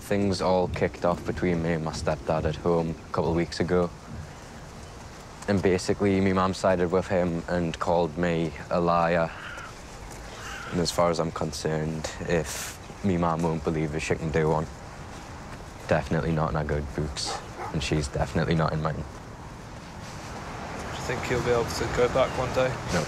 things all kicked off between me and my stepdad at home a couple of weeks ago. And basically, my mum sided with him and called me a liar. And as far as I'm concerned, if me mum won't believe it, she can do one. Definitely not in our good books, and she's definitely not in mine. Do you think he'll be able to go back one day? No.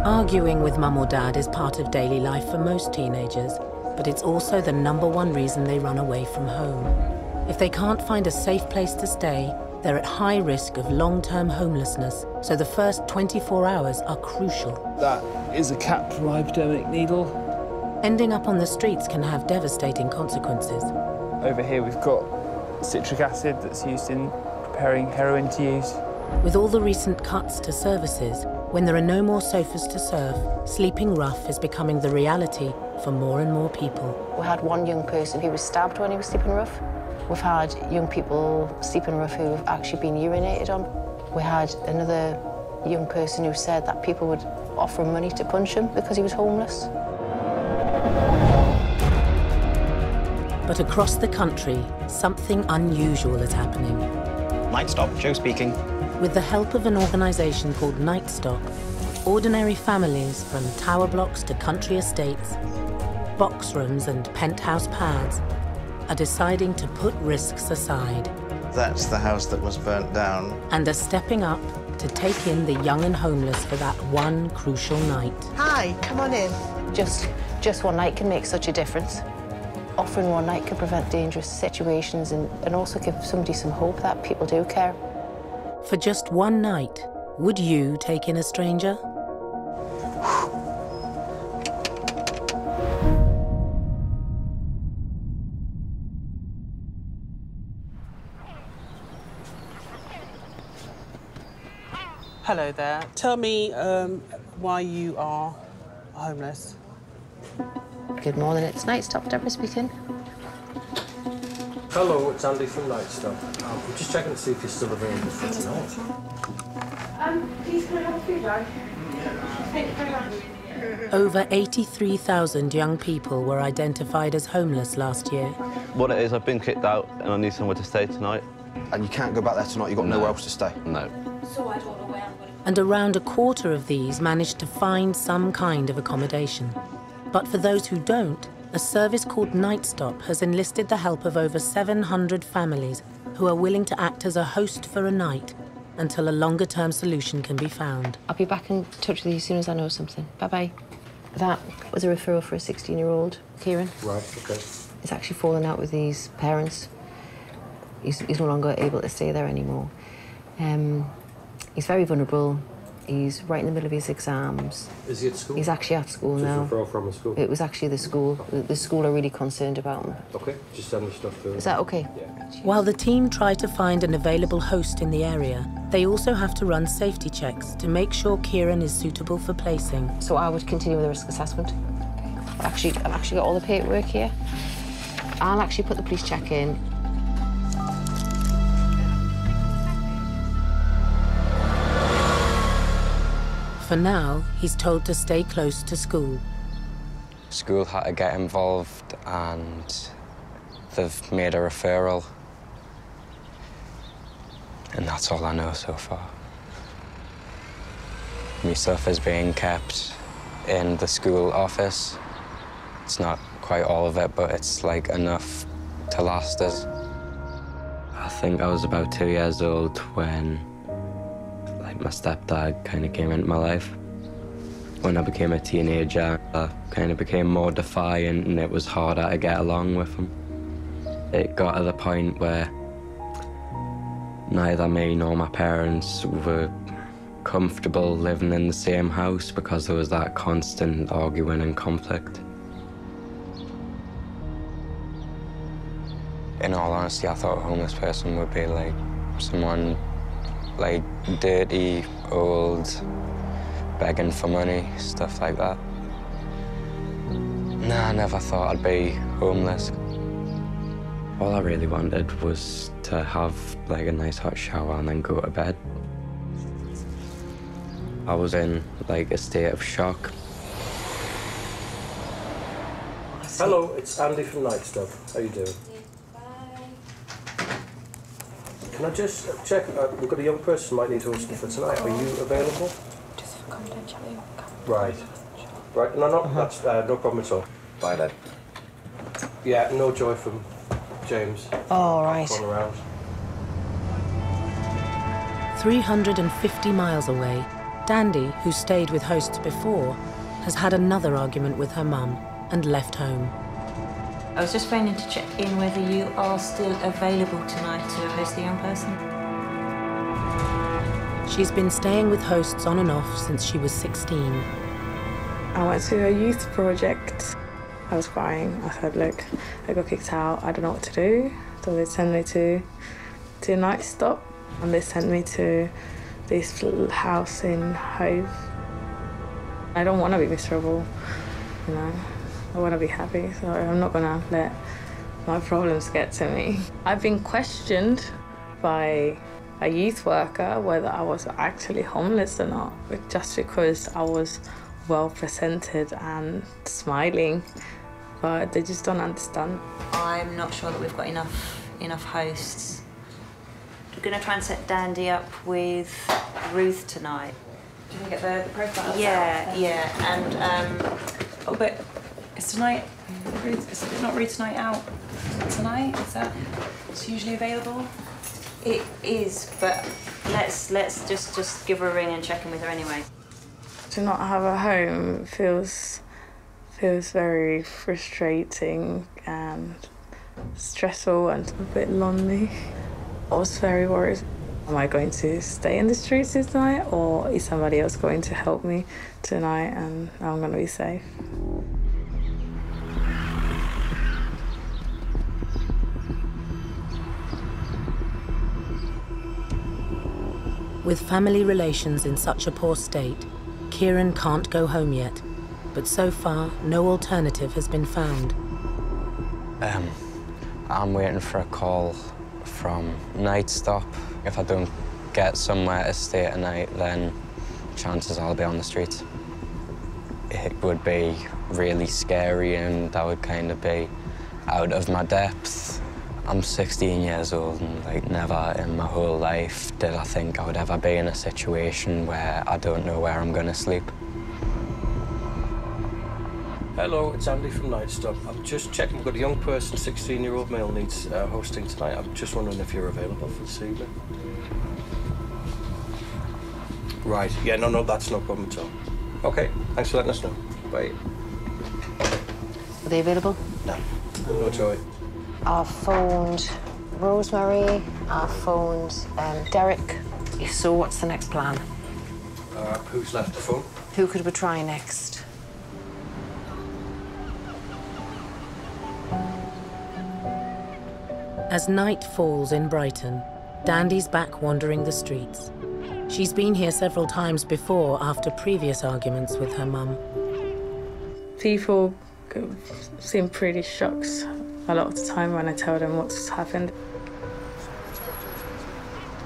Arguing with mum or dad is part of daily life for most teenagers, but it's also the #1 reason they run away from home. If they can't find a safe place to stay, they're at high risk of long-term homelessness, so the first 24 hours are crucial. That is a capital hypodermic needle. Ending up on the streets can have devastating consequences. Over here we've got citric acid that's used in preparing heroin to use. With all the recent cuts to services, when there are no more sofas to serve, sleeping rough is becoming the reality for more and more people. We had one young person who was stabbed when he was sleeping rough. We've had young people sleeping rough who have actually been urinated on. We had another young person who said that people would offer him money to punch him because he was homeless. But across the country, something unusual is happening. Nightstop, Joe speaking. With the help of an organisation called Nightstop, ordinary families from tower blocks to country estates, box rooms and penthouse pads are deciding to put risks aside. That's the house that was burnt down. And are stepping up to take in the young and homeless for that one crucial night. Hi, come on in. Just one night can make such a difference. Offering one night can prevent dangerous situations and also give somebody some hope that people do care. For just one night, would you take in a stranger? Hello there. Tell me why you are homeless. Good morning, it's Nightstop, Deborah speaking. Hello, it's Andy from Nightstop. I'm just checking to see if you're still available for tonight. Please can I have a food bag? Thank you very much. Over 83,000 young people were identified as homeless last year. What it is, I've been kicked out and I need somewhere to stay tonight. And you can't go back there tonight, you've got nowhere else to stay? No. So I don't know where I'm going. And around a quarter of these managed to find some kind of accommodation. But for those who don't, a service called Nightstop has enlisted the help of over 700 families who are willing to act as a host for a night until a longer-term solution can be found. I'll be back in touch with you as soon as I know something. Bye-bye. That was a referral for a 16-year-old, Kieran. Right, OK. He's actually fallen out with his parents. He's no longer able to stay there anymore. He's very vulnerable. He's right in the middle of his exams. Is he at school? He's actually at school now. Just referral from the school? It was actually the school. The school are really concerned about him. OK, just send me stuff through. Is that OK? Yeah. While the team try to find an available host in the area, they also have to run safety checks to make sure Kieran is suitable for placing. So I would continue with the risk assessment. I've actually got all the paperwork here. I'll actually put the police check in. For now, he's told to stay close to school. School had to get involved and they've made a referral. And that's all I know so far. My stuff is being kept in the school office. It's not quite all of it, but it's like enough to last us. I think I was about 2 years old when my stepdad kind of came into my life. When I became a teenager, I kind of became more defiant and it was harder to get along with him. It got to the point where neither me nor my parents were comfortable living in the same house because there was that constant arguing and conflict. In all honesty, I thought a homeless person would be like someone like dirty, old, begging for money, stuff like that. Nah, I never thought I'd be homeless. All I really wanted was to have like a nice hot shower and then go to bed. I was in like a state of shock. Hello, it's Andy from Nightstop. How you doing? Can I just check? We've got a young person who might need hosting for tonight. Are you available? Just for confidentiality. Right. Right. No, that's no problem at all. Bye, then. Yeah, no joy from James. Oh, right. Gone around. 350 miles away, Dandy, who stayed with hosts before, has had another argument with her mum and left home. I was just phoning to check in whether you are still available tonight to host the young person. She's been staying with hosts on and off since she was 16. I went to a youth project. I was crying. I said, look, I got kicked out. I don't know what to do. So they sent me to Nightstop, and they sent me to this little house in Hove. I don't want to be miserable, you know. I want to be happy, so I'm not going to let my problems get to me. I've been questioned by a youth worker whether I was actually homeless or not, but just because I was well presented and smiling, but they just don't understand. I'm not sure that we've got enough hosts. We're going to try and set Dandy up with Ruth tonight. Do you want to get the profile? Yeah, and Oh, but is tonight, is not Ruth's night out tonight? Is that it's usually available? it is, but let's just give her a ring and check in with her anyway. To not have a home feels very frustrating and stressful and a bit lonely. I was very worried. Am I going to stay in the streets this night, or is somebody else going to help me tonight and I'm going to be safe? With family relations in such a poor state, Kieran can't go home yet, but so far no alternative has been found. I'm waiting for a call from Nightstop. If I don't get somewhere to stay tonight, then chances I'll be on the streets. It would be really scary and I would kind of be out of my depth. I'm 16 years old and like never in my whole life did I think I would ever be in a situation where I don't know where I'm going to sleep. Hello, it's Andy from Nightstop. I'm just checking. We've got a young person, 16-year-old male, needs hosting tonight. I'm just wondering if you're available for this evening. Right. Yeah, no, that's no problem at all. OK, thanks for letting us know. Bye. Are they available? No. No joy. I've phoned Rosemary, I've phoned Derek. So what's the next plan? Who's left the phone? Who could we try next? As night falls in Brighton, Dandy's back wandering the streets. She's been here several times before after previous arguments with her mum. People seem pretty shocked a lot of the time when I tell them what's happened.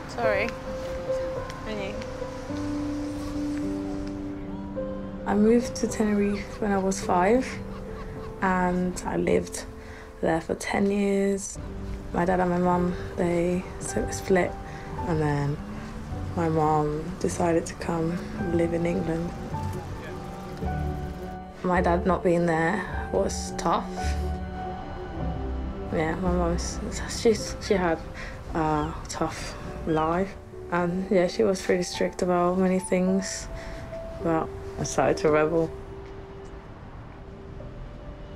Sorry. I moved to Tenerife when I was 5 and I lived there for 10 years. My dad and my mum, they split, and then my mum decided to come live in England. My dad not being there was tough. Yeah, my mum, she had a tough life, and yeah, she was pretty strict about many things, but I started to rebel.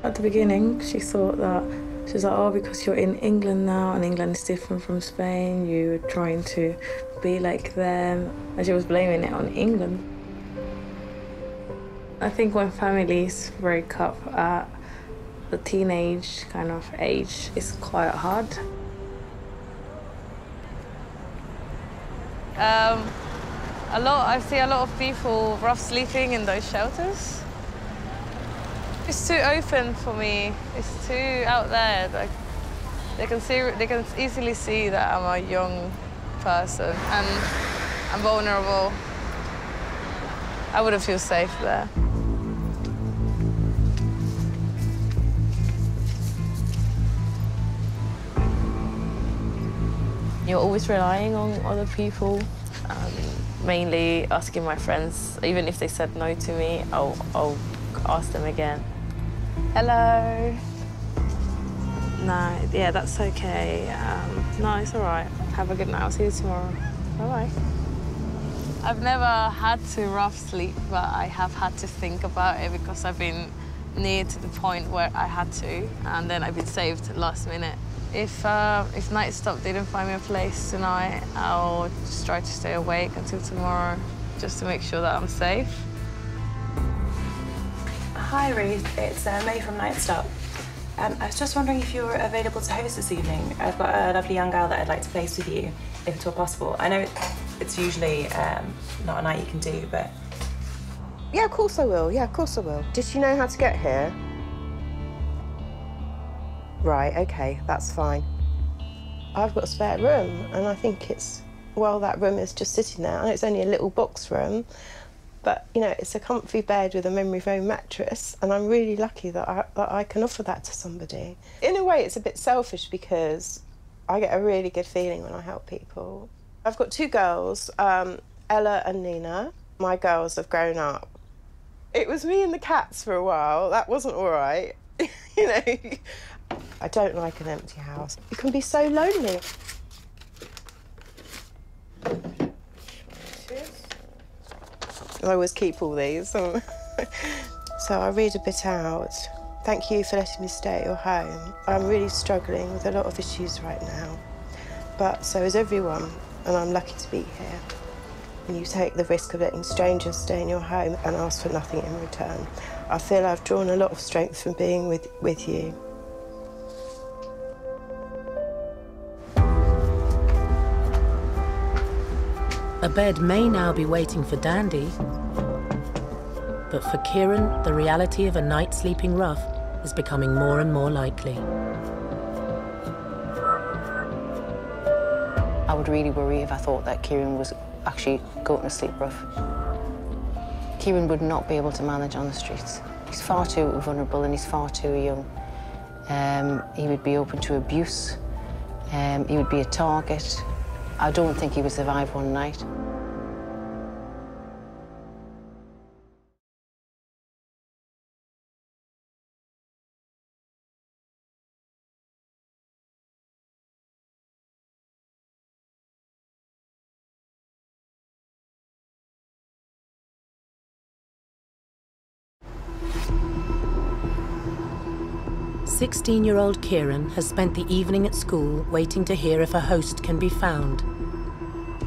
At the beginning, she thought that, she was like, oh, because you're in England now, and England is different from Spain, you're trying to be like them, and she was blaming it on England. I think when families break up at the teenage kind of age, it's quite hard. I see a lot of people rough sleeping in those shelters. It's too open for me. It's too out there. Like, they can easily see that I'm a young person and I'm vulnerable. I wouldn't feel safe there. You're always relying on other people, mainly asking my friends. Even if they said no to me, I'll ask them again. Hello. No, yeah, that's okay. No, it's all right. Have a good night. I'll see you tomorrow. Bye-bye. I've never had to rough sleep, but I have had to think about it because I've been near to the point where I had to, and then I've been saved last minute. If Nightstop didn't find me a place tonight, I'll just try to stay awake until tomorrow, just to make sure that I'm safe. Hi, Ruth. It's May from Nightstop. I was just wondering if you're available to host this evening. I've got a lovely young girl that I'd like to place with you, if at all possible. I know it's usually not a night you can do, but... Yeah, of course I will. Yeah, of course I will. Does she know how to get here? Right, OK, that's fine. I've got a spare room, and I think it's... Well, that room is just sitting there, and it's only a little box room. But, you know, it's a comfy bed with a memory foam mattress, and I'm really lucky that I can offer that to somebody. In a way, it's a bit selfish because I get a really good feeling when I help people. I've got two girls, Ella and Nina. My girls have grown up. It was me and the cats for a while. That wasn't all right. You know, I don't like an empty house. You can be so lonely. I always keep all these. So I read a bit out. Thank you for letting me stay at your home. I'm really struggling with a lot of issues right now, but so is everyone, and I'm lucky to be here. And you take the risk of letting strangers stay in your home and ask for nothing in return. I feel I've drawn a lot of strength from being with you. A bed may now be waiting for Dandy, but for Kieran, the reality of a night sleeping rough is becoming more and more likely. I would really worry if I thought that Kieran was actually going to sleep rough. Kieran would not be able to manage on the streets. He's far too vulnerable and he's far too young. He would be open to abuse. He would be a target. I don't think he would survive one night. "16-year-old Kieran has spent the evening at school waiting to hear if a host can be found.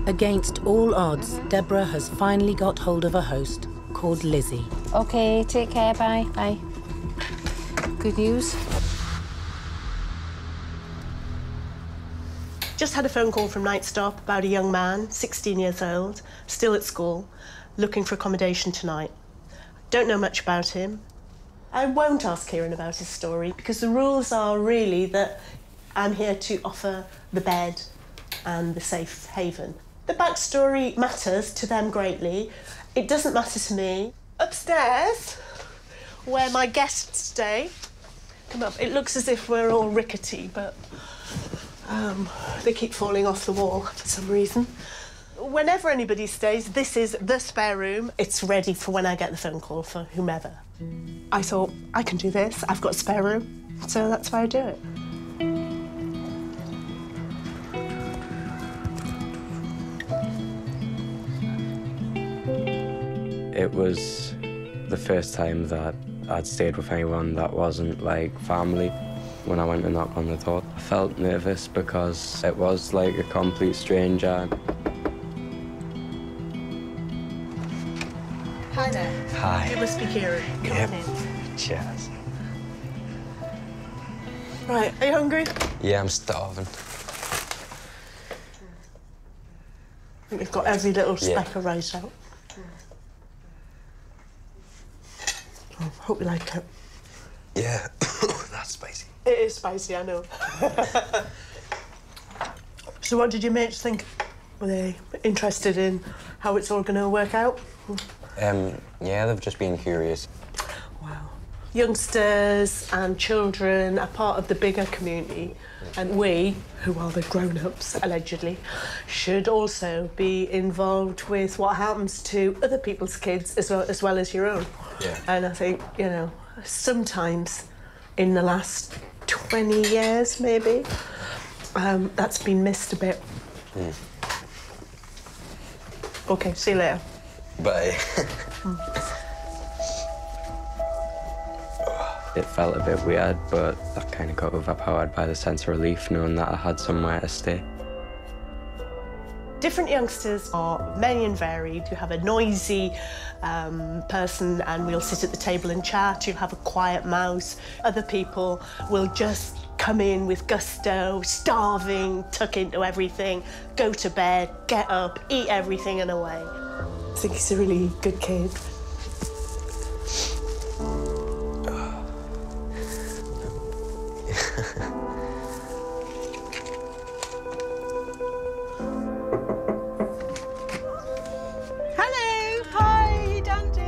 Against all odds, Deborah has finally got hold of a host called Lizzie. OK, take care, bye. Bye. Good news? Just had a phone call from Nightstop about a young man, 16 years old, still at school, looking for accommodation tonight. Don't know much about him. I won't ask Kieran about his story because the rules are really that I'm here to offer the bed and the safe haven. The backstory matters to them greatly. It doesn't matter to me. Upstairs, where my guests stay, come up. It looks as if we're all rickety, but they keep falling off the wall for some reason. Whenever anybody stays, this is the spare room. It's ready for when I get the phone call for whomever. I thought, I can do this. I've got a spare room, so that's why I do it. It was the first time that I'd stayed with anyone that wasn't like family. When I went to knock on the door, I felt nervous because it was like a complete stranger. Hi there. Hi. It must be Kieran. Come on in. Cheers. Right, are you hungry? Yeah, I'm starving. I think we've got every little speck of rice out. Oh, hope you like it. Yeah, that's spicy. It is spicy, I know. So what did your mates think? Were they interested in how it's all going to work out? Yeah, they've just been curious. Wow. Youngsters and children are part of the bigger community, and we, who are the grown-ups, allegedly, should also be involved with what happens to other people's kids as well as your own. Yeah. And I think, you know, sometimes in the last 20 years, maybe, that's been missed a bit. OK, see you later. Bye. It felt a bit weird, but that kind of got overpowered by the sense of relief knowing that I had somewhere to stay. Different youngsters are many and varied. You have a noisy person and we'll sit at the table and chat. You'll have a quiet mouse. Other people will just come in with gusto, starving, tuck into everything, go to bed, get up, eat everything and away. I think he's a really good kid.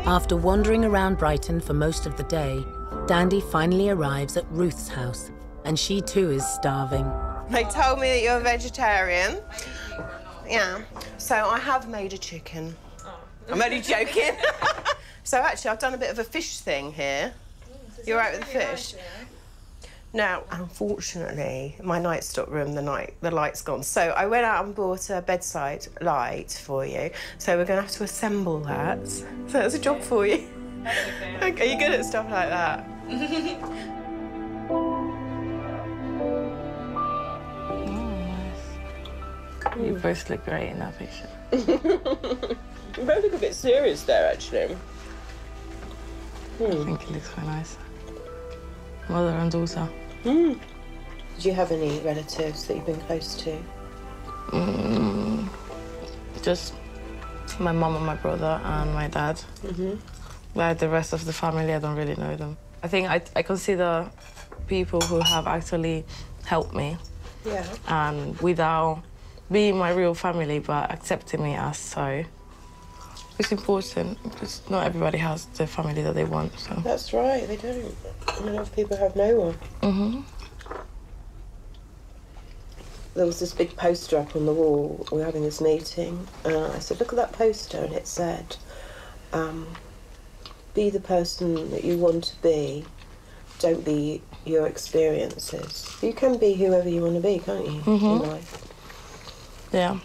After wandering around Brighton for most of the day, Dandy finally arrives at Ruth's house, and she too is starving. They told me that you're a vegetarian. Yeah, so I have made a chicken. I'm only joking. So actually, I've done a bit of a fish thing here. You're right with the fish? Now, unfortunately, my Nightstop room, the light's gone. So I went out and bought a bedside light for you. So we're going to have to assemble that. So that's a job for you. Okay, are you good at stuff like that? You both look great in that picture. You both look a bit serious there, actually. I think it looks quite nice. Mother and daughter. Did you have any relatives that you've been close to? Just my mum and my brother and my dad. Like the rest of the family, I don't really know them. I think I consider people who have actually helped me. Yeah. And without being my real family, but accepting me as so. It's important because not everybody has the family that they want, so. That's right, they don't. A lot of people have no one. There was this big poster up on the wall. We were having this meeting. I said, look at that poster, and it said, be the person that you want to be. Don't be your experiences. You can be whoever you want to be, can't you, in life? Yeah.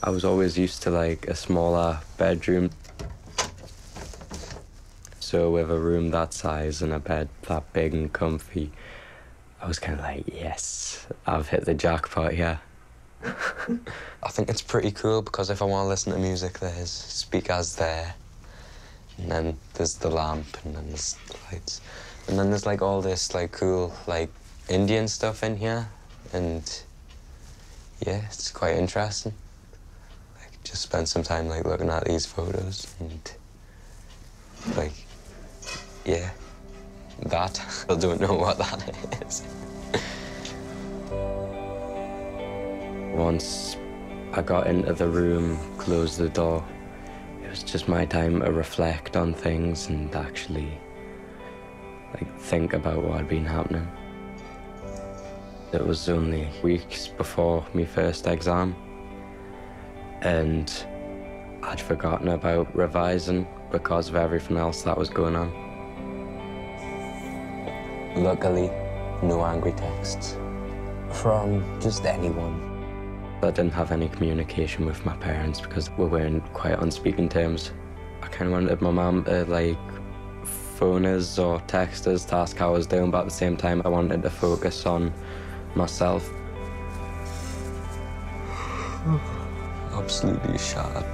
I was always used to like a smaller bedroom. So with a room that size and a bed that big and comfy, I was kind of like, yes, I've hit the jackpot here. I think it's pretty cool because if I want to listen to music, there's speakers there. And then there's the lamp, and then there's the lights. And then there's like all this like cool like Indian stuff in here. And yeah, it's quite interesting. Like just spend some time like looking at these photos and like, yeah, that. I don't know what that is. Once I got into the room, closed the door, it was just my time to reflect on things and actually like think about what had been happening. It was only weeks before my first exam, and I'd forgotten about revising because of everything else that was going on. Luckily, no angry texts from just anyone. I didn't have any communication with my parents because we weren't quite on speaking terms. I kind of wanted my mum to like phone us or text us to ask how I was doing, but at the same time I wanted to focus on myself. Absolutely shattered.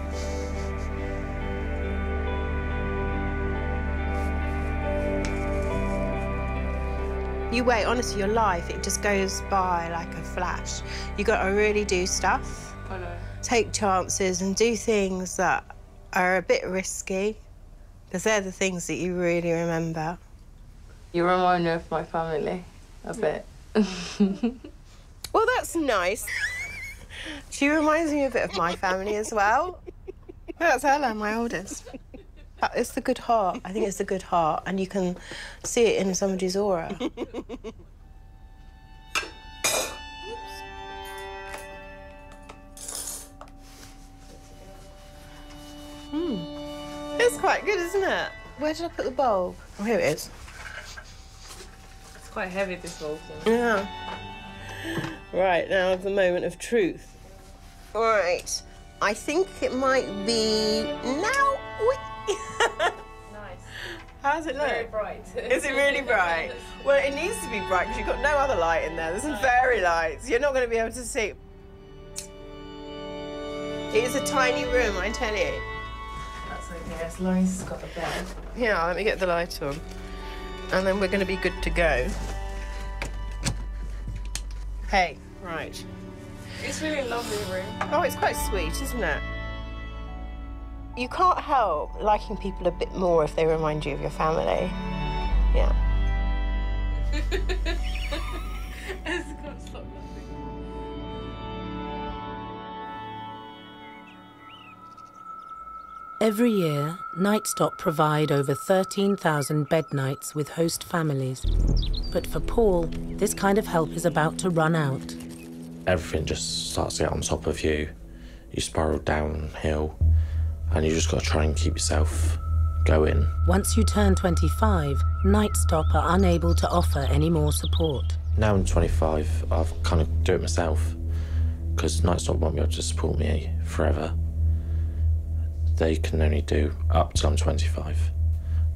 You wait, honestly, your life, it just goes by like a flash. You got to really do stuff. Take chances and do things that are a bit risky, because they're the things that you really remember. You remind me of my family a bit. Well, that's nice. She reminds me a bit of my family as well. That's Ella, my oldest. It's the good heart. I think it's the good heart, and you can see it in somebody's aura. It's quite good, isn't it? Where did I put the bulb? Oh, here it is. It's quite heavy, this bulb. Yeah. Right, now the moment of truth. All right. I think it might be now. Nice. How's it look? Very bright. Is it really bright? Well, it needs to be bright because you've got no other light in there. There's some fairy lights. You're not going to be able to see. It is a tiny room, I tell you. That's okay, as long as it's got a bed. Yeah, let me get the light on. And then we're going to be good to go. Hey, right. It's really a lovely room. Oh, it's quite sweet, isn't it? You can't help liking people a bit more if they remind you of your family. Yeah. Every year, Nightstop provide over 13,000 bed nights with host families. But for Paul, this kind of help is about to run out. Everything just starts to get on top of you. You spiral downhill, and you just got to try and keep yourself going. Once you turn 25, Nightstop are unable to offer any more support. Now I'm 25, I've kind of do it myself, because Nightstop won't be able to support me forever. They can only do up till I'm 25.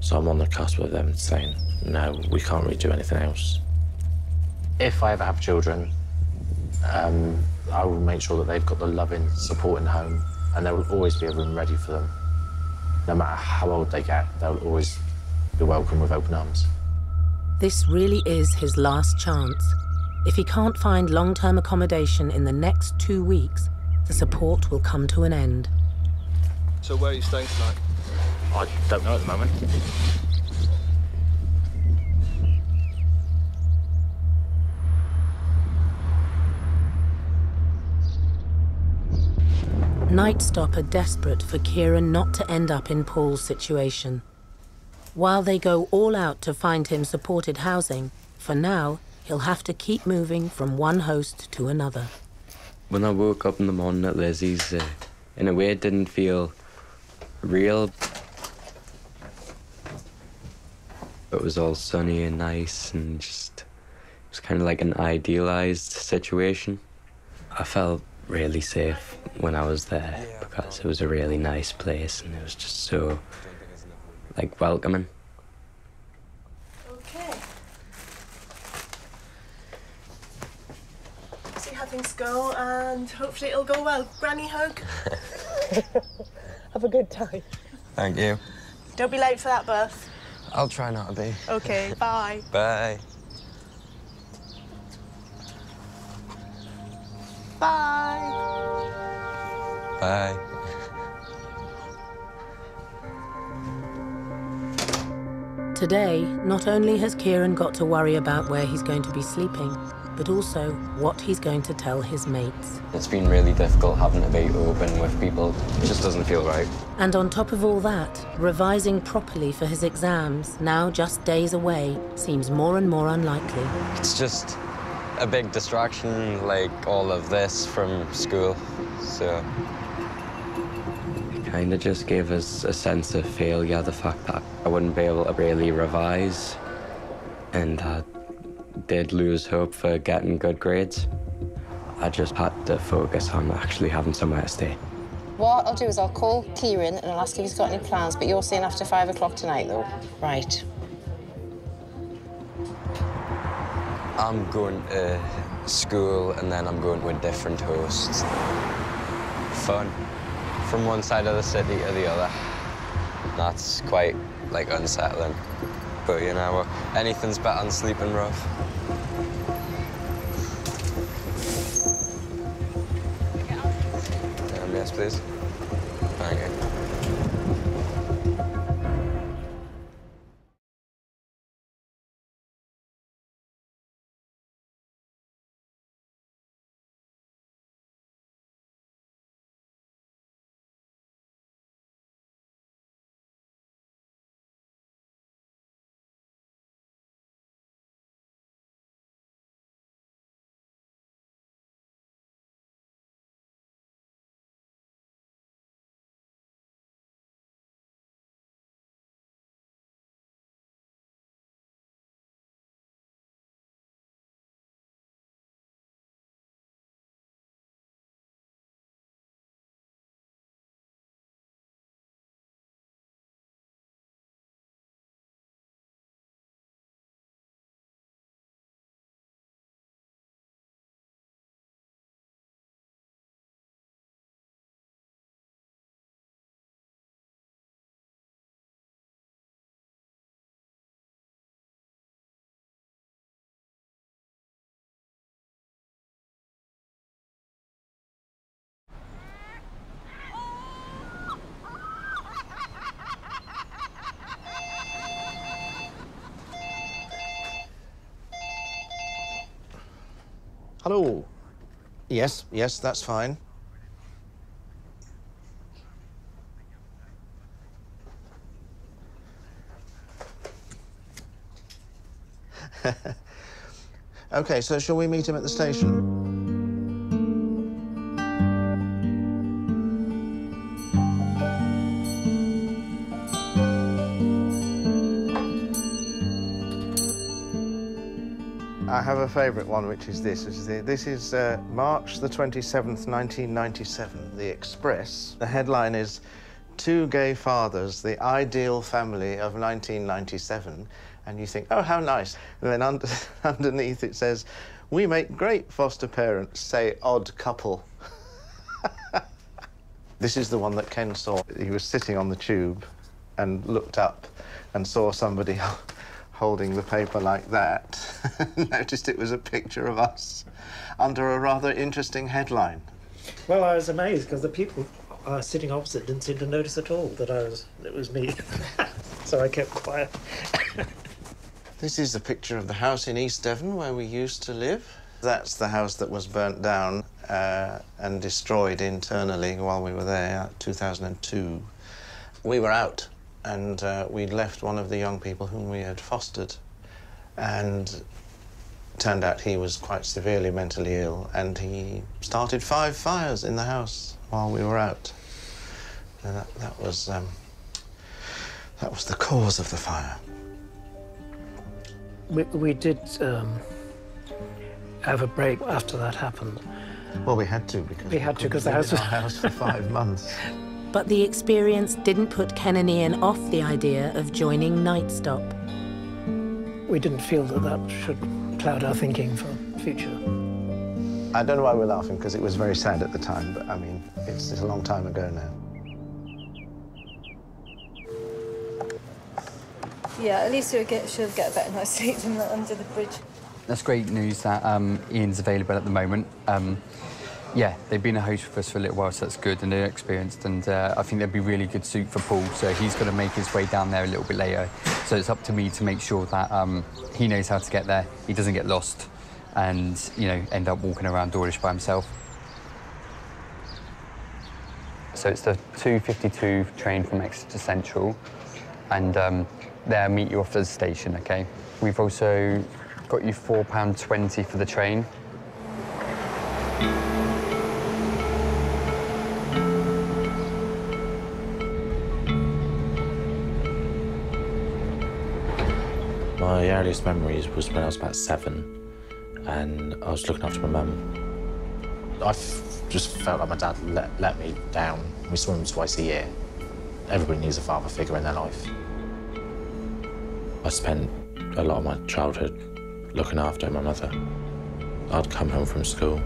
So I'm on the cusp of them saying, no, we can't really do anything else. If I ever have children, I will make sure that they've got the loving, supporting home, and there will always be a room ready for them. No matter how old they get, they'll always be welcome with open arms. This really is his last chance. If he can't find long-term accommodation in the next 2 weeks, the support will come to an end. So where are you staying tonight? I don't know at the moment. Nightstop are desperate for Kieran not to end up in Paul's situation. While they go all out to find him supported housing, for now, he'll have to keep moving from one host to another. When I woke up in the morning at Lizzie's, in a way it didn't feel real. It was all sunny and nice and just, it was kind of like an idealized situation. I felt really safe when I was there because it was a really nice place and it was just so, like, welcoming. Okay. See how things go and hopefully it'll go well. Granny hug. Have a good time. Thank you. Don't be late for that bus. I'll try not to be. Okay, bye. Bye. Bye. Bye. Today, not only has Kieran got to worry about where he's going to be sleeping, but also what he's going to tell his mates. It's been really difficult having to be open with people. It just doesn't feel right. And on top of all that, revising properly for his exams, now just days away, seems more and more unlikely. It's just a big distraction, like all of this from school, so. It kind of just gave us a sense of failure, the fact that I wouldn't be able to really revise, and I did lose hope for getting good grades. I just had to focus on actually having somewhere to stay. What I'll do is I'll call Kieran and I'll ask if he's got any plans, but you're saying after 5 o'clock tonight, though? Right. I'm going to school and then I'm going with different hosts. Fun. From one side of the city to the other. That's quite, like, unsettling. But, you know, anything's better than sleeping rough. Yes, please. Thank you. Hello. Yes, that's fine. OK, so shall we meet him at the station? I have a favourite one, which is this. This is March the 27th, 1997, The Express. The headline is Two Gay Fathers, the Ideal Family of 1997. And you think, oh, how nice. And then underneath it says, we make great foster parents, say odd couple. This is the one that Ken saw. He was sitting on the tube and looked up and saw somebody holding the paper like that. Noticed it was a picture of us under a rather interesting headline. Well, I was amazed because the people sitting opposite didn't seem to notice at all that it was me. So I kept quiet. This is a picture of the house in East Devon where we used to live. That's the house that was burnt down and destroyed internally while we were there, 2002. We were out. And we'd left one of the young people whom we had fostered. And turned out he was quite severely mentally ill, and he started 5 fires in the house while we were out. And that was the cause of the fire. We did have a break after that happened. Well, we had to because the house was in our house for 5 months. But the experience didn't put Ken and Ian off the idea of joining Nightstop. We didn't feel that should cloud our thinking for the future. I don't know why we're laughing, because it was very sad at the time, but I mean, it's a long time ago now. Yeah, at least she'll get a better night's sleep than that under the bridge. That's great news that Ian's available at the moment. Yeah, they've been a host with us for a little while, so that's good, and they're experienced, and I think they'd be really good suit for Paul, so he's going to make his way down there a little bit later. So it's up to me to make sure that he knows how to get there, he doesn't get lost, and, you know, end up walking around Dawlish by himself. So it's the 2:52 train from Exeter Central, and they'll meet you off at the station, OK? We've also got you £4.20 for the train. My earliest memories was when I was about 7 and I was looking after my mum. I just felt like my dad let me down. We saw him twice a year. Everybody needs a father figure in their life. I spent a lot of my childhood looking after my mother. I'd come home from school,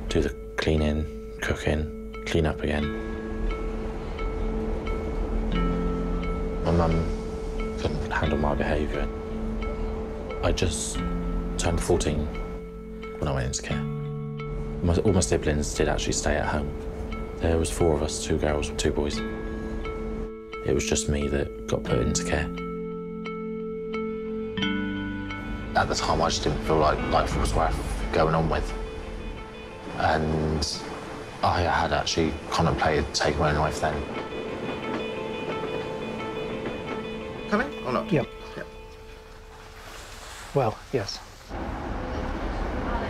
do the cleaning, cooking, clean up again. My mum couldn't handle my behaviour. I just turned 14 when I went into care. All my siblings did actually stay at home. There was 4 of us, 2 girls and 2 boys. It was just me that got put into care. At the time, I just didn't feel like life was worth going on with. And I had actually contemplated taking my own life then. Coming or not? Yep. Well, yes. A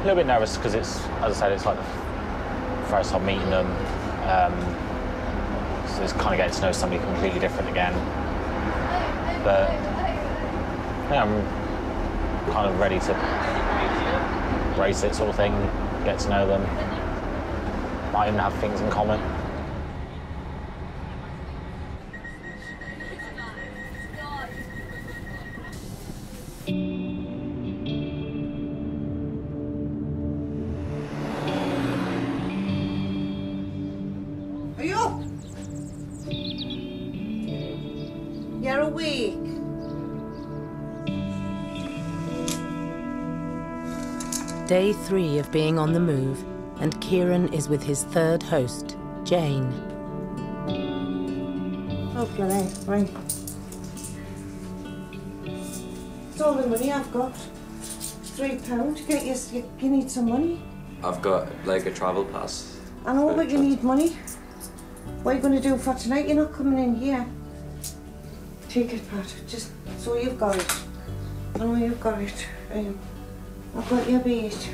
little bit nervous because it's, as I said, it's like the first time meeting them. So it's kind of getting to know somebody completely different again. But yeah, I'm kind of ready to embrace it, sort of thing, get to know them. Might even have things in common. Are you up? You're awake. Day 3 of being on the move, and Kieran is with his 3rd host, Jane. Okay, right. It's all the money I've got. £3. You need some money. I've got like a travel pass. I know, but you need money. What are you going to do for tonight? You're not coming in here. Take it, Pat. Just so you've got it. I know you've got it. I've got your beat.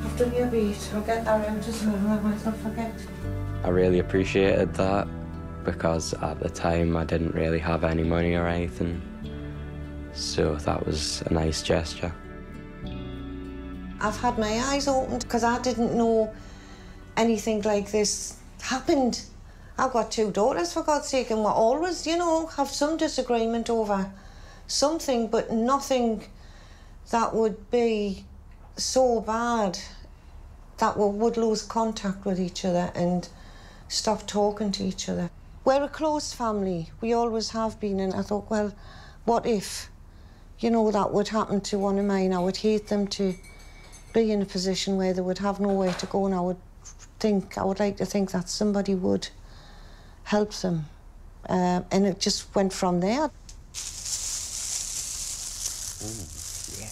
I've done your beat. I'll get that out as well, otherwise I'll forget. I really appreciated that because at the time I didn't really have any money or anything. So that was a nice gesture. I've had my eyes opened because I didn't know anything like this happened. I've got 2 daughters, for God's sake, and we always, you know, have some disagreement over something, but nothing that would be so bad that we would lose contact with each other and stop talking to each other. We're a close family. We always have been, and I thought, well, what if, you know, that would happen to one of mine? I would hate them to be in a position where they would have nowhere to go, and I would like to think that somebody would help them. And it just went from there. Ooh, yeah.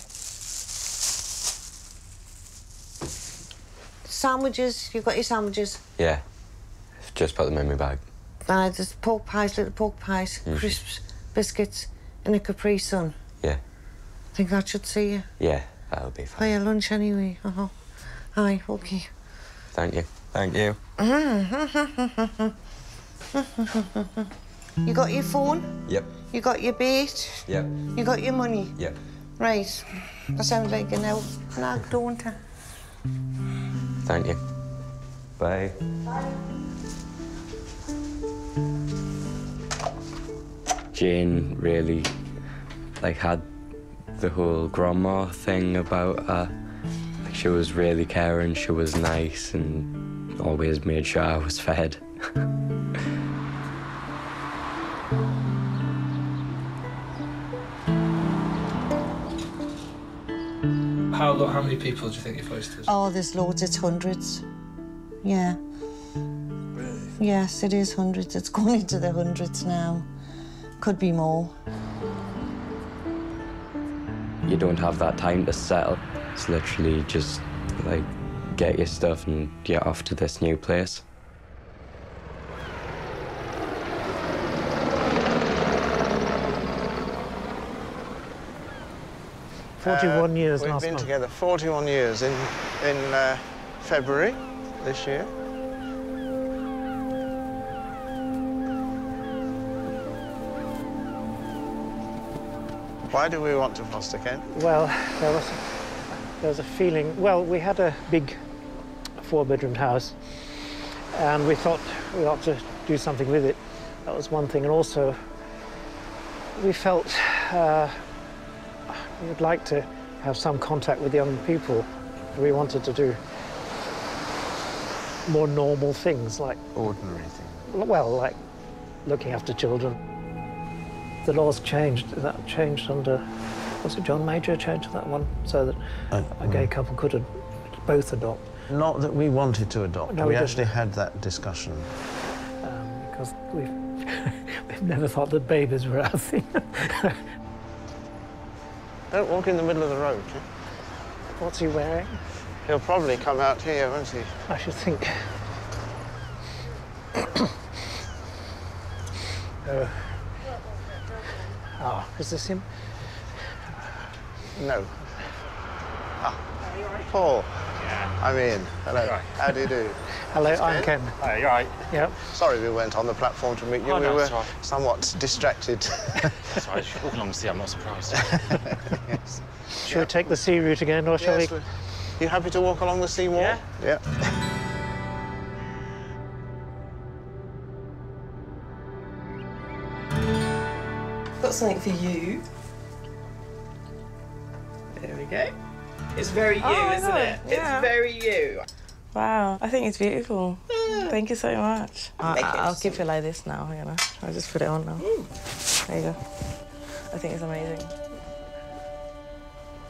Sandwiches, you've got your sandwiches? Yeah, just put them in my bag. There's pork pies, little pork pies, crisps, biscuits, and a Capri Sun. Yeah. I think that should see you. Yeah, that'll be fine. For your lunch anyway. Aye, OK. Thank you. Thank you. You got your phone? Yep. You got your bait? Yep. You got your money? Yep. Right. That sounds like an out nag, don't I? Thank you. Bye. Jane really, had the whole grandma thing about her. She was really caring, she was nice, and always made sure I was fed. How many people do you think you've hosted? Oh, there's loads. It's hundreds. Yeah. Really? Yes, it is hundreds. It's going into the hundreds now. Could be more. You don't have that time to settle. It's literally just, get your stuff and get off to this new place. Years We've last been month. together 41 years in February this year. Why do we want to foster Ken? Well, there was a feeling. Well, we had a big 4-bedroom house, and we thought we ought to do something with it. That was one thing, and also we felt we would like to have some contact with young people. We wanted to do more normal things, like ordinary things. Well, like looking after children. The laws changed. That changed under, was it John Major changed that one, so that a gay couple could both adopt. Not that we wanted to adopt. No, we we actually had that discussion. Because we've never thought that babies were our thing. Don't walk in the middle of the road. What's he wearing? He'll probably come out here, won't he? I should think. Is this him? No. Paul. Yeah. I'm Ian. Hello. Right. How do you do? Hello, I'm Ken. Hi, you all right? Yep. Sorry we weren't on the platform to meet you. Oh, we no, were sorry. somewhat distracted. That's all right. Walk along the sea, I'm not surprised. Yes. Shall we take the sea route again, or shall we? You happy to walk along the sea wall? Yeah. Yeah. Got something for you. There we go. It's very you, isn't it? Yeah. It's very you. Wow, I think it's beautiful. Thank you so much. Make it I'll keep it like this now, you know. I'll just put it on now. There you go. I think it's amazing.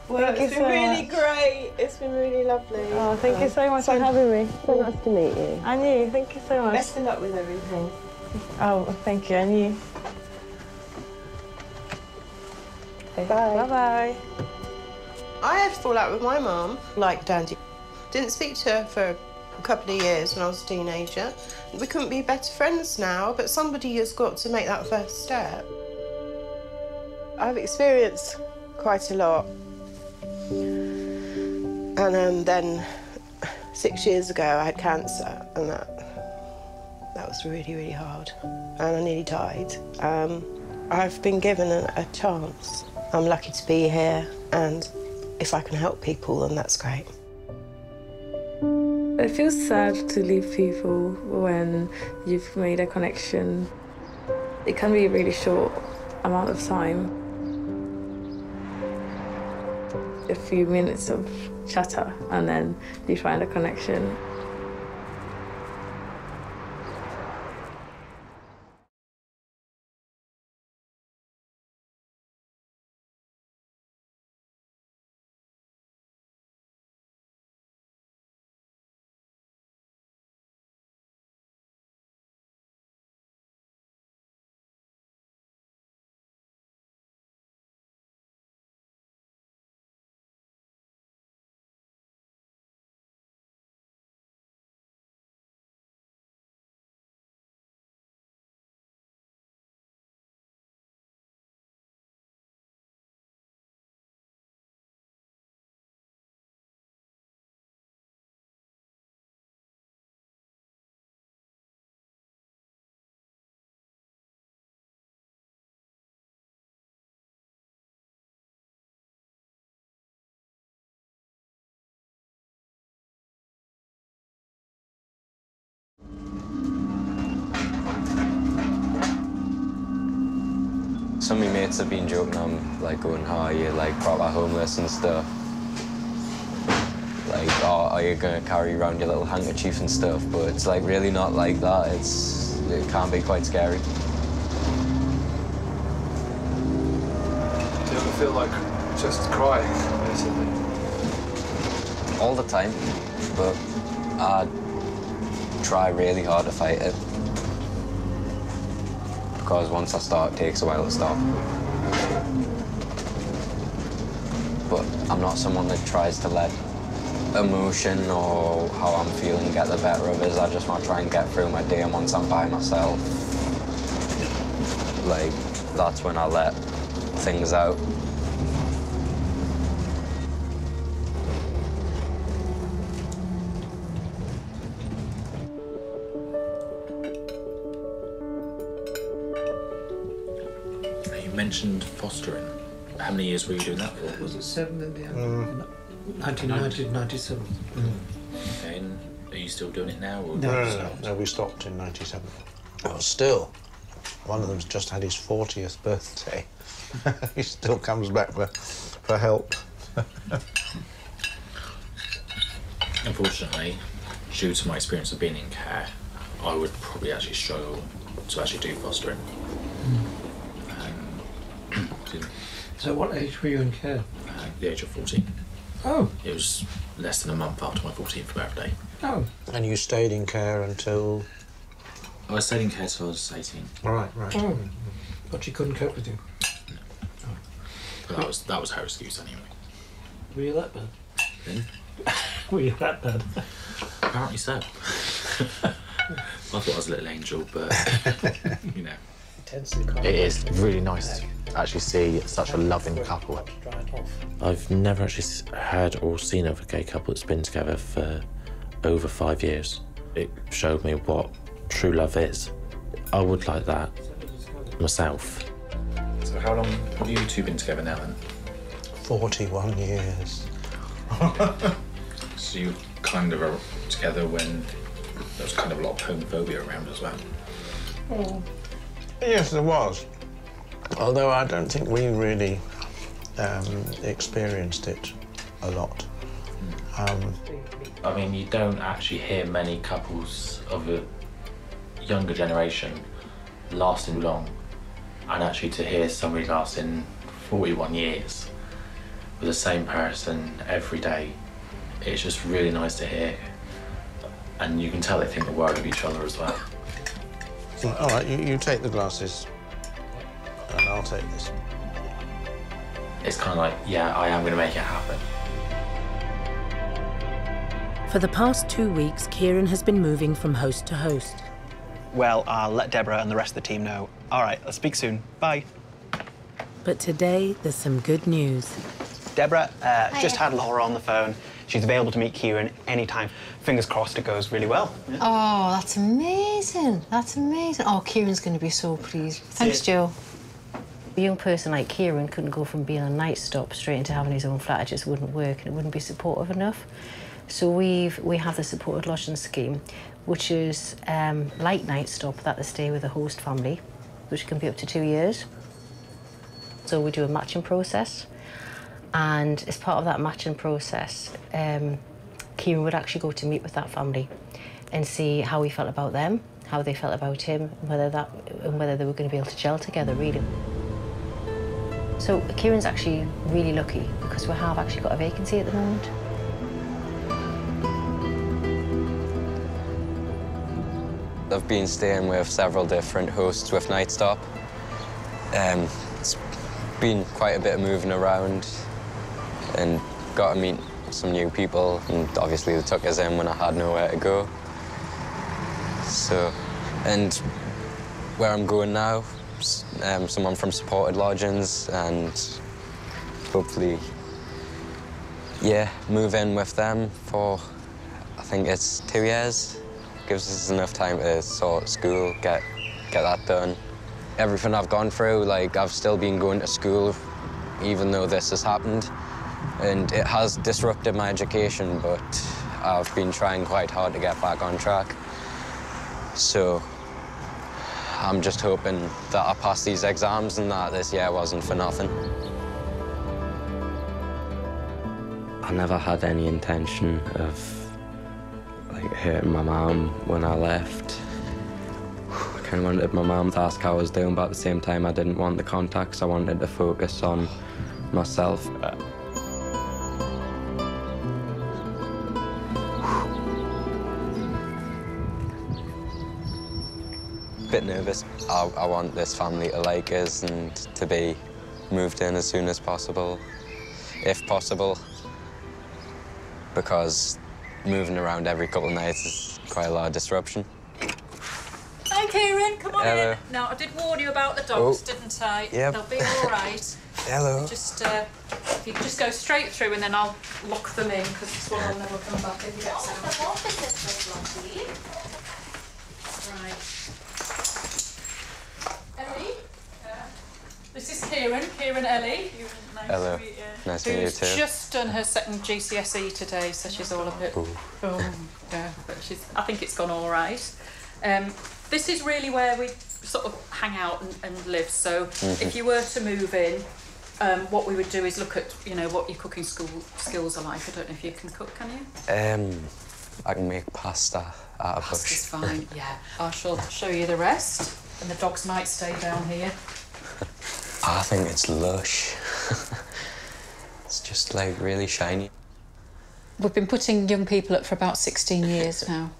Well, Thank you it's been so really much. great. It's been really lovely. Oh, thank you so much for having me. So nice to meet you. And you, thank you so much. Best of luck with everything. Oh, thank you, and you. Okay. Bye. Bye-bye. I had to fall out with my mum, like Dandy. Didn't speak to her for a couple of years when I was a teenager. We couldn't be better friends now, but somebody has got to make that first step. I've experienced quite a lot. And then 6 years ago, I had cancer, and that was really, really hard. And I nearly died. I've been given a chance. I'm lucky to be here, and if I can help people, then that's great. It feels sad to leave people when you've made a connection. It can be a really short amount of time. A few minutes of chatter, and then you find a connection. Some of my mates have been joking, I'm like going, how are you, like proper homeless and stuff. Like, oh, are you gonna carry around your little handkerchief and stuff? But it's like really not like that. It can be quite scary. Do you ever feel like just crying, basically? All the time, but I try really hard to fight it. Because once I start, it takes a while to stop. But I'm not someone that tries to let emotion or how I'm feeling get the better of us. I just want to try and get through my day, and once I'm by myself, like, that's when I let things out. You mentioned fostering. How many years were you doing that for? Was it 7 in the end? 1990 to 97. Okay, and are you still doing it now? Or No, we stopped in 97. Oh, still, one of them's just had his 40th birthday. He still comes back for help. Unfortunately, due to my experience of being in care, I would probably actually struggle to actually do fostering. So what age were you in care? The age of 14. Oh. It was less than a month after my 14th birthday. Oh. And you stayed in care until? I stayed in care till I was 18. Right. Oh. But she couldn't cope with you? But that was her excuse anyway. Were you that bad? Then? Were you that bad? Apparently so. I thought I was a little angel, but, you know. It is really nice to actually see such a loving couple. I've never actually heard or seen of a gay couple that's been together for over 5 years. It showed me what true love is. I would like that myself. So how long have you two been together now then? 41 years. So you kind of were together when there was kind of a lot of homophobia around as well? Oh. Yes, there was. Although I don't think we really experienced it a lot. I mean, you don't actually hear many couples of a younger generation lasting long, and actually to hear somebody lasting 41 years with the same person every day, it's just really nice to hear. And you can tell they think the world of each other as well. All right, you take the glasses, and I'll take this. It's kind of like, yeah, I am going to make it happen. For the past 2 weeks, Kieran has been moving from host to host. Well, I'll let Deborah and the rest of the team know. All right, I'll speak soon. Bye. But today, there's some good news. Deborah, just had Laura on the phone. She's available to meet Kieran anytime. Fingers crossed it goes really well. Yeah. Oh, that's amazing. That's amazing. Oh, Kieran's going to be so pleased. Thanks, Joe. A young person like Kieran couldn't go from being on Nightstop straight into having his own flat. It just wouldn't work and it wouldn't be supportive enough. So we have the supported lodging scheme, which is like Nightstop, that they stay with a host family, which can be up to 2 years. So we do a matching process. And as part of that matching process, Kieran would actually go to meet with that family and see how he felt about them, how they felt about him, and whether they were going to be able to gel together, really. So Kieran's actually really lucky because we have actually got a vacancy at the moment. I've been staying with several different hosts with Nightstop. It's been quite a bit of moving around and got to meet some new people, and obviously they took us in when I had nowhere to go. So, and where I'm going now, someone from supported lodgings, and hopefully, yeah, move in with them for, I think it's 2 years. Gives us enough time to sort school, get that done. Everything I've gone through, like, I've still been going to school even though this has happened. And it has disrupted my education, but I've been trying quite hard to get back on track. So I'm just hoping that I pass these exams and that this year wasn't for nothing. I never had any intention of hurting my mum when I left. I kind of wanted my mum to ask how I was doing, but at the same time I didn't want the contacts. I wanted to focus on myself. Bit nervous. I want this family to like us and to be moved in as soon as possible, if possible, because moving around every couple of nights is quite a lot of disruption. Hi, Kieran. Come on Hello. in. Now, I did warn you about the dogs, didn't I? Yep. They'll be all right. Hello. Just, if you could just go straight through and then I'll lock them in, because this one will never come back if he gets out. Right. Ellie? This is Kieran Ellie. Hello. To meet you. Nice to meet you Who's too. just done her second GCSE today, so she's all a bit... yeah, but I think it's gone all right. This is really where we sort of hang out and live, so if you were to move in, what we would do is look at, you know, what your cooking skills are like. I don't know if you can cook, can you? I can make pasta out of bush. Pasta's fine, yeah. I shall show you the rest, and the dogs might stay down here. I think it's lush. It's just like really shiny. We've been putting young people up for about 16 years now.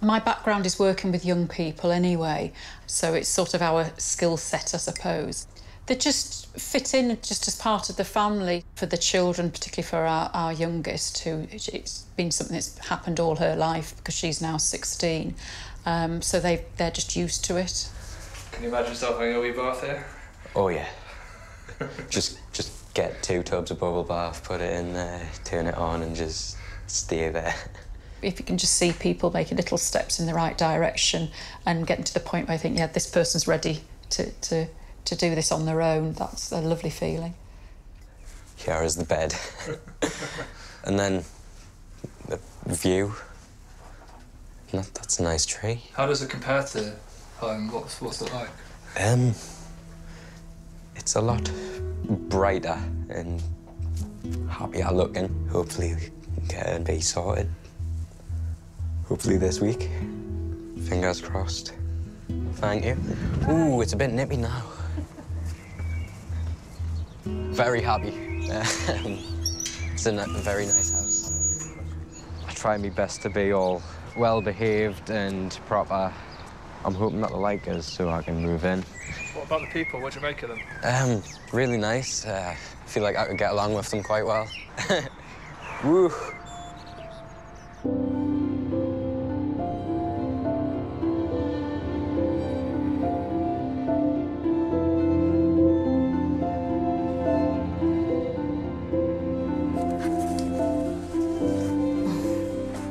My background is working with young people anyway, so it's sort of our skill set, I suppose. They just fit in just as part of the family for the children, particularly for our youngest, who it's been something that's happened all her life because she's now 16. So they're just used to it. Can you imagine yourself having a wee bath here? Oh yeah. just get 2 tubs of bubble bath, put it in there, turn it on, and just stay there. If you can just see people making little steps in the right direction and getting to the point where I think, yeah, this person's ready to do this on their own, that's a lovely feeling. Here is the bed. And then the view. That's a nice tree. How does it compare to home? What's it like? It's a lot brighter and happier looking. Hopefully we can get it and be sorted. Hopefully this week. Fingers crossed. Thank you. Ooh, it's a bit nippy now. Very happy. It's a very nice house. I try my best to be all well-behaved and proper. I'm hoping that they like us so I can move in. What about the people? What do you make of them? Really nice. I feel like I could get along with them quite well. Woo!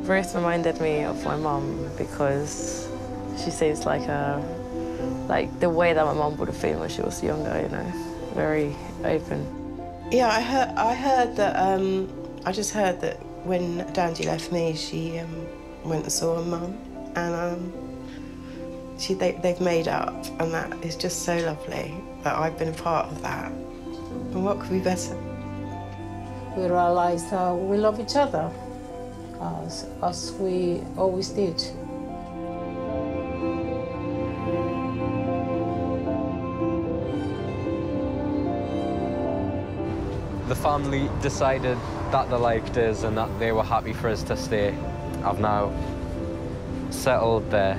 Ruth reminded me of my mum because she seems like the way that my mum would have been when she was younger, you know, very open. Yeah, I heard that, I just heard that when Dandy left me, she went and saw her mum, and they've made up, and that is just so lovely that I've been a part of that. And what could be better? We realized we love each other, as we always did. The family decided that they liked us and that they were happy for us to stay. I've now settled there.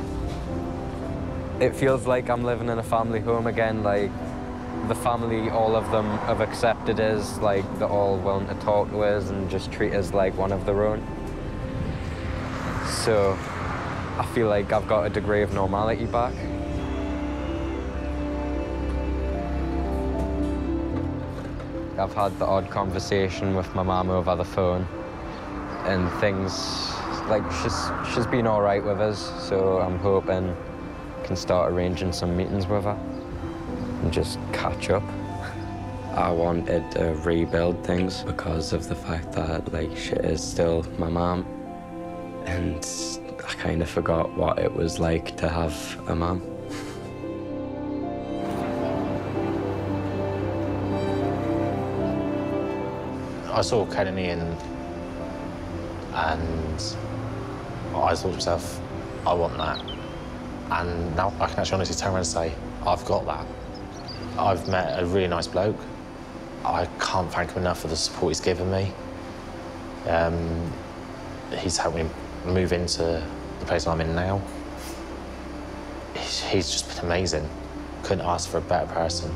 It feels like I'm living in a family home again, like the family, all of them have accepted us, like they're all willing to talk to us and just treat us like one of their own. So I feel like I've got a degree of normality back. I've had the odd conversation with my mum over the phone and things, like she's been all right with us, so I'm hoping I can start arranging some meetings with her and just catch up. I wanted to rebuild things because of the fact that, like, she is still my mum, and I kind of forgot what it was like to have a mum. I saw Ken and Ian, and I thought to myself, I want that. And now I can actually honestly turn around and say, I've got that. I've met a really nice bloke. I can't thank him enough for the support he's given me. He's helped me move into the place I'm in now. He's just been amazing. Couldn't ask for a better person.